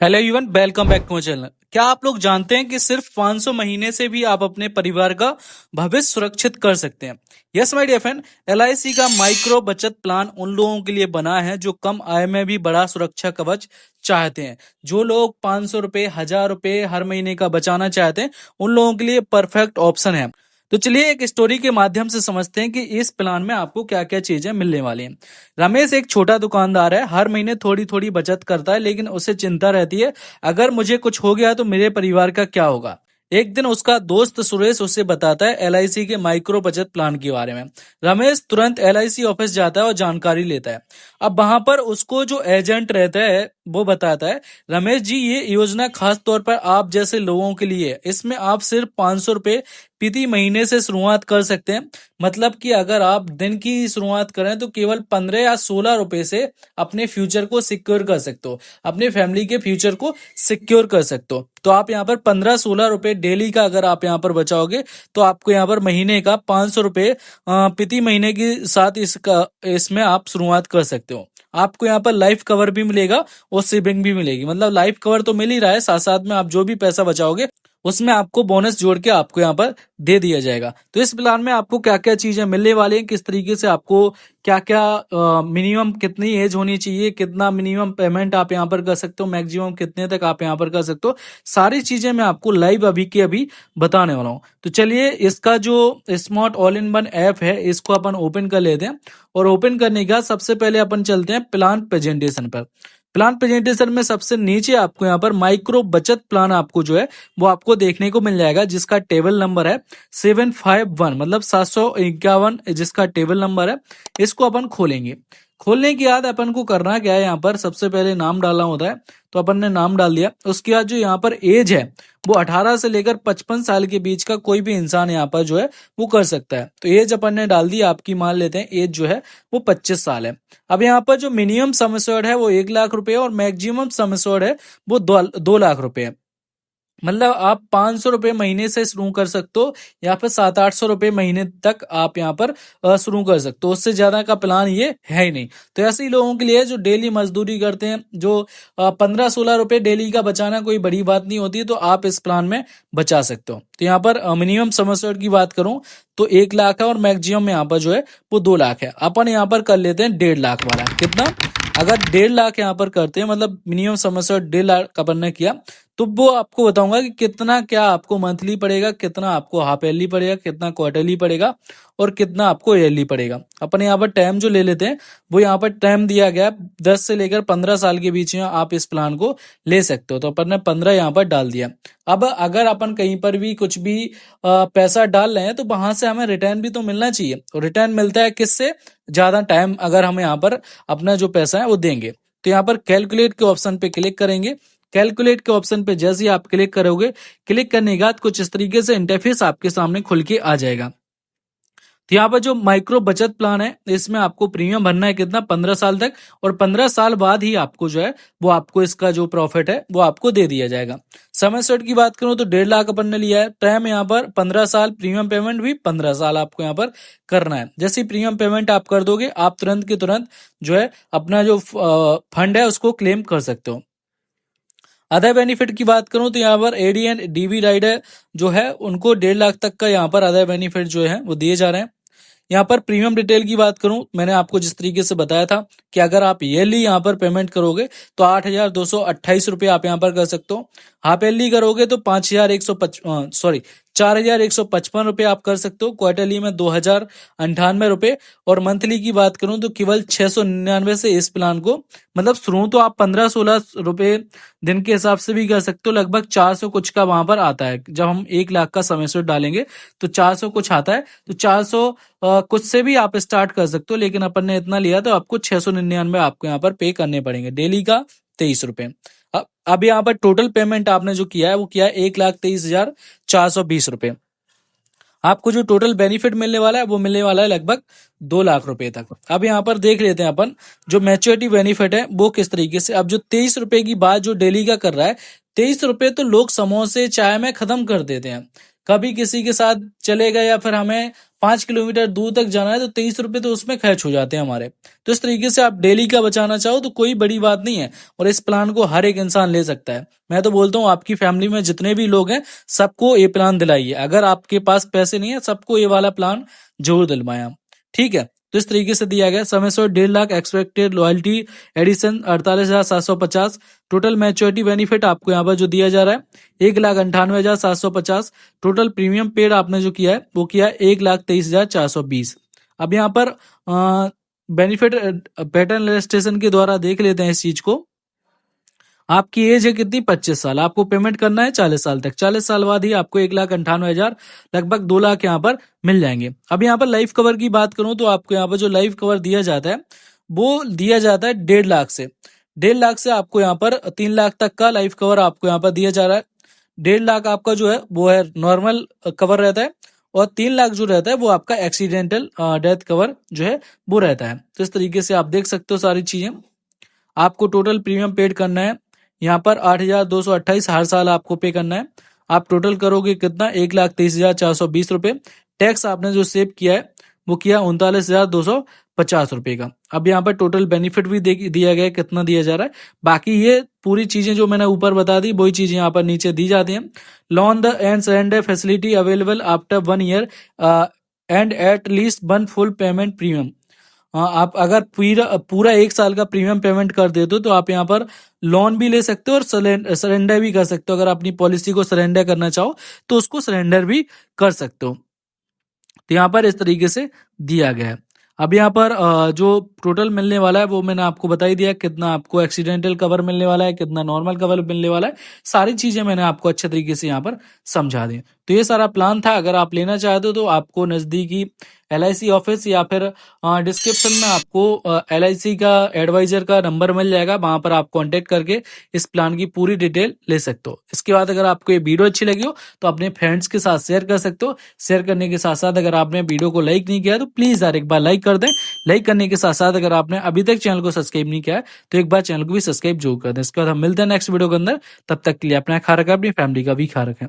Hello everyone, welcome back to my channel. क्या आप लोग जानते हैं कि सिर्फ 500 महीने से भी आप अपने परिवार का भविष्य सुरक्षित कर सकते हैं। Yes my dear friend, LIC का माइक्रो बचत प्लान उन लोगों के लिए बना है जो कम आय में भी बड़ा सुरक्षा कवच चाहते हैं। जो लोग 500 रुपए, 1000 रुपए हर महीने का बचाना चाहते हैं, उन लोगों के लिए परफेक्ट ऑप्शन है। तो चलिए एक स्टोरी के माध्यम से समझते हैं कि इस प्लान में आपको क्या क्या चीजें मिलने वाली हैं। रमेश एक छोटा दुकानदार है, हर महीने थोड़ी थोड़ी बचत करता है, लेकिन उसे चिंता रहती है, अगर मुझे कुछ हो गया तो मेरे परिवार का क्या होगा। एक दिन उसका दोस्त सुरेश उसे बताता है एलआईसी के माइक्रो बचत प्लान के बारे में। रमेश तुरंत एलआईसी ऑफिस जाता है और जानकारी लेता है। अब वहां पर उसको जो एजेंट रहता है वो बताता है, रमेश जी, ये योजना खास तौर पर आप जैसे लोगों के लिए है। इसमें आप सिर्फ 500 रुपए प्रति महीने से शुरुआत कर सकते हैं। मतलब कि अगर आप दिन की शुरुआत करें तो केवल 15 या 16 रुपए से अपने फ्यूचर को सिक्योर कर सकते हो, अपने फैमिली के फ्यूचर को सिक्योर कर सकते हो। तो आप यहाँ पर 15-16 रुपए डेली का अगर आप यहाँ पर बचाओगे तो आपको यहाँ पर महीने का 500 रुपए प्रति महीने के साथ इसमें आप शुरुआत कर सकते हो। आपको यहाँ पर लाइफ कवर भी मिलेगा और सेविंग भी मिलेगी। मतलब लाइफ कवर तो मिल ही रहा है, साथ साथ में आप जो भी पैसा बचाओगे उसमें आपको बोनस जोड़ के आपको यहाँ पर दे दिया जाएगा। तो इस प्लान में आपको क्या क्या चीजें मिलने वाली हैं, किस तरीके से आपको क्या क्या मिनिमम कितनी एज होनी चाहिए, कितना मिनिमम पेमेंट आप यहाँ पर कर सकते हो, मैक्सिमम कितने तक आप यहाँ पर कर सकते हो, सारी चीजें मैं आपको लाइव अभी के अभी बताने वाला हूँ। तो चलिए इसका जो smart all in one app है इसको अपन ओपन कर लेते हैं। और ओपन करने के बाद सबसे पहले अपन चलते हैं प्लान प्रेजेंटेशन पर। प्लान प्रेजेंटेशन में सबसे नीचे आपको यहाँ पर माइक्रो बचत प्लान आपको जो है वो आपको देखने को मिल जाएगा, जिसका टेबल नंबर है 751, मतलब 751 जिसका टेबल नंबर है। इसको अपन खोलेंगे। खोलने के बाद अपन को करना क्या है, यहाँ पर सबसे पहले नाम डालना होता है। तो अपन ने नाम डाल दिया। उसके बाद जो यहाँ पर एज है वो 18 से लेकर 55 साल के बीच का कोई भी इंसान यहाँ पर जो है वो कर सकता है। तो एज अपन ने डाल दी, आपकी मान लेते हैं एज जो है वो 25 साल है। अब यहाँ पर जो मिनिमम सम एश्योर्ड है वो 1 लाख रुपए और मैक्सिमम सम एश्योर्ड है वो 2 लाख रुपए है। मतलब आप 500 रुपए महीने से शुरू कर सकते हो या फिर 700-800 रुपए महीने तक आप यहाँ पर शुरू कर सकते हो। उससे ज्यादा का प्लान ये है ही नहीं। तो ऐसे ही लोगों के लिए जो डेली मजदूरी करते हैं, जो 15-16 रुपए डेली का बचाना कोई बड़ी बात नहीं होती, तो आप इस प्लान में बचा सकते हो। तो यहाँ पर मिनिमम सम एश्योर्ड की बात करूं तो 1 लाख है और मैक्सिमम यहाँ पर जो है वो 2 लाख है। अपन यहाँ पर कर लेते हैं 1.5 लाख वाला। कितना? अगर 1.5 लाख यहाँ पर करते हैं, मतलब मिनिमम सम एश्योर्ड 1.5 लाख अपन ने किया, तो वो आपको बताऊंगा कि कितना क्या आपको मंथली पड़ेगा, कितना आपको हाफ ईयरली पड़ेगा, कितना क्वार्टरली पड़ेगा और कितना आपको ईयरली पड़ेगा। अपन यहाँ पर टाइम जो ले लेते हैं वो यहाँ पर टाइम दिया गया 10 से लेकर 15 साल के बीच में आप इस प्लान को ले सकते हो। तो अपन ने 15 यहाँ पर डाल दिया। अब अगर अपन कहीं पर भी कुछ भी पैसा डाल रहे हैं तो वहां से हमें रिटर्न भी तो मिलना चाहिए। और रिटर्न मिलता है किससे? ज्यादा टाइम अगर हम यहाँ पर अपना जो पैसा है वो देंगे। तो यहाँ पर कैलकुलेट के ऑप्शन पे क्लिक करेंगे। कैलकुलेट के ऑप्शन पे जैसे ही आप क्लिक करोगे, क्लिक करने के बाद कुछ इस तरीके से इंटरफेस आपके सामने खुल के आ जाएगा। तो यहाँ पर जो माइक्रो बचत प्लान है इसमें आपको प्रीमियम भरना है कितना? 15 साल तक। और 15 साल बाद ही आपको जो है वो आपको इसका जो प्रॉफिट है वो आपको दे दिया जाएगा। समय सेट की बात करूं तो 1.5 लाख अपन ने लिया है। टाइम यहाँ पर 15 साल, प्रीमियम पेमेंट भी 15 साल आपको यहाँ पर करना है। जैसे प्रीमियम पेमेंट आप कर दोगे, आप तुरंत के तुरंत जो है अपना जो फंड है उसको क्लेम कर सकते हो। अदर बेनिफिट की बात करूं तो यहाँ पर एडी एंड डीबी राइडर जो है उनको 1.5 लाख तक का यहाँ पर अदर बेनिफिट जो है वो दिए जा रहे हैं। यहाँ पर प्रीमियम डिटेल की बात करूं, मैंने आपको जिस तरीके से बताया था कि अगर आप ईयरली यहाँ पर पेमेंट करोगे तो 8,228 रुपये आप यहाँ पर कर सकते हो। हाफ ईयरली करोगे तो 4,155 रुपये आप कर सकते हो। क्वार्टरली में 2,098 रुपये। और मंथली की बात करूं तो केवल 699 से इस प्लान को, मतलब शुरू तो आप 15-16 रुपए दिन के हिसाब से भी कर सकते हो। लगभग 400 कुछ का वहां पर आता है। जब हम 1 लाख का समय से डालेंगे तो 400 कुछ आता है। तो 400 कुछ से भी आप स्टार्ट कर सकते हो, लेकिन अपन ने इतना लिया तो आपको 699 आपको यहाँ पर पे करने पड़ेंगे, डेली का 23 रुपए। अब यहाँ पर टोटल पेमेंट आपने जो किया है वो किया है 1,23,420 रुपए। आपको जो टोटल बेनिफिट मिलने वाला है वो मिलने वाला है लगभग 2 लाख रुपए तक। अब यहाँ पर देख लेते हैं अपन जो मैच्योरिटी बेनिफिट है वो किस तरीके से। अब जो 23 रुपए की बात जो डेली का कर रहा है, 23 रुपए तो लोग समोसे चाय में खत्म कर देते हैं। कभी किसी के साथ चले गए या फिर हमें 5 किलोमीटर दूर तक जाना है तो 23 रुपए तो उसमें खर्च हो जाते हैं हमारे। तो इस तरीके से आप डेली का बचाना चाहो तो कोई बड़ी बात नहीं है, और इस प्लान को हर एक इंसान ले सकता है। मैं तो बोलता हूँ आपकी फैमिली में जितने भी लोग हैं सबको ये प्लान दिलाइए। अगर आपके पास पैसे नहीं है सबको ये वाला प्लान जरूर दिलवाएं आप। ठीक है, तो इस तरीके से दिया गया। समय सो 1.5 lakh, expected loyalty addition 48,750, total maturity benefit आपको यहाँ पर जो दिया जा रहा है 1,98,750, टोटल प्रीमियम पेड आपने जो किया है वो किया है 1,23,420। अब यहाँ पर बेनिफिट पैटर्न रजिस्ट्रेशन के द्वारा देख लेते हैं इस चीज को। आपकी एज है कितनी, 25 साल, आपको पेमेंट करना है 40 साल तक। 40 साल बाद ही आपको 1,98,000, लगभग 2 लाख यहाँ पर मिल जाएंगे। अब यहाँ पर लाइफ कवर की बात करूं तो आपको यहाँ पर जो लाइफ कवर दिया जाता है वो दिया जाता है 1.5 लाख से। 1.5 लाख से आपको यहाँ पर 3 लाख तक का लाइफ कवर आपको यहाँ पर दिया जा रहा है। 1.5 लाख आपका जो है वो है नॉर्मल कवर रहता है, और 3 लाख जो रहता है वो आपका एक्सीडेंटल डेथ कवर जो है वो रहता है। तो इस तरीके से आप देख सकते हो सारी चीजें। आपको टोटल प्रीमियम पेड करना है यहाँ पर 8,228 हर साल आपको पे करना है। आप टोटल करोगे कितना, 1,23,420 रुपए। टैक्स आपने जो सेव किया है वो किया 39,250 रुपए का। अब यहाँ पर टोटल बेनिफिट भी दिया गया है, कितना दिया जा रहा है। बाकी ये पूरी चीजें जो मैंने ऊपर बता दी वही चीजें यहाँ पर नीचे दी जाती हैं। Loan the end surrender facility available after 1 year and at least 1 full payment premium. आप अगर पूरा पूरा 1 साल का प्रीमियम पेमेंट कर देते हो तो आप यहाँ पर लोन भी ले सकते हो और सरेंडर भी कर सकते हो। अगर अपनी पॉलिसी को सरेंडर करना चाहो तो उसको सरेंडर भी कर सकते हो। तो यहाँ पर इस तरीके से दिया गया है। अब यहाँ पर जो टोटल मिलने वाला है वो मैंने आपको बता ही दिया, कितना आपको एक्सीडेंटल कवर मिलने वाला है, कितना नॉर्मल कवर मिलने वाला है। सारी चीजें मैंने आपको अच्छे तरीके से यहाँ पर समझा दी। तो ये सारा प्लान था। अगर आप लेना चाहते हो तो आपको नजदीकी LIC ऑफिस या फिर डिस्क्रिप्शन में आपको LIC का एडवाइजर का नंबर मिल जाएगा, वहां पर आप कांटेक्ट करके इस प्लान की पूरी डिटेल ले सकते हो। इसके बाद अगर आपको ये वीडियो अच्छी लगी हो तो अपने फ्रेंड्स के साथ शेयर कर सकते हो। शेयर करने के साथ साथ अगर आपने वीडियो को लाइक नहीं किया तो प्लीज यार एक बार लाइक कर दें। लाइक करने के साथ साथ अगर आपने अभी तक चैनल को सब्सक्राइब नहीं किया है तो एक बार चैनल को भी सब्सक्राइब जरूर कर दें। इसके बाद हम मिलते हैं नेक्स्ट वीडियो के अंदर। तब तक के लिए अपना ख्याल रखें, अपनी फैमिली का भी ख्याल रखें।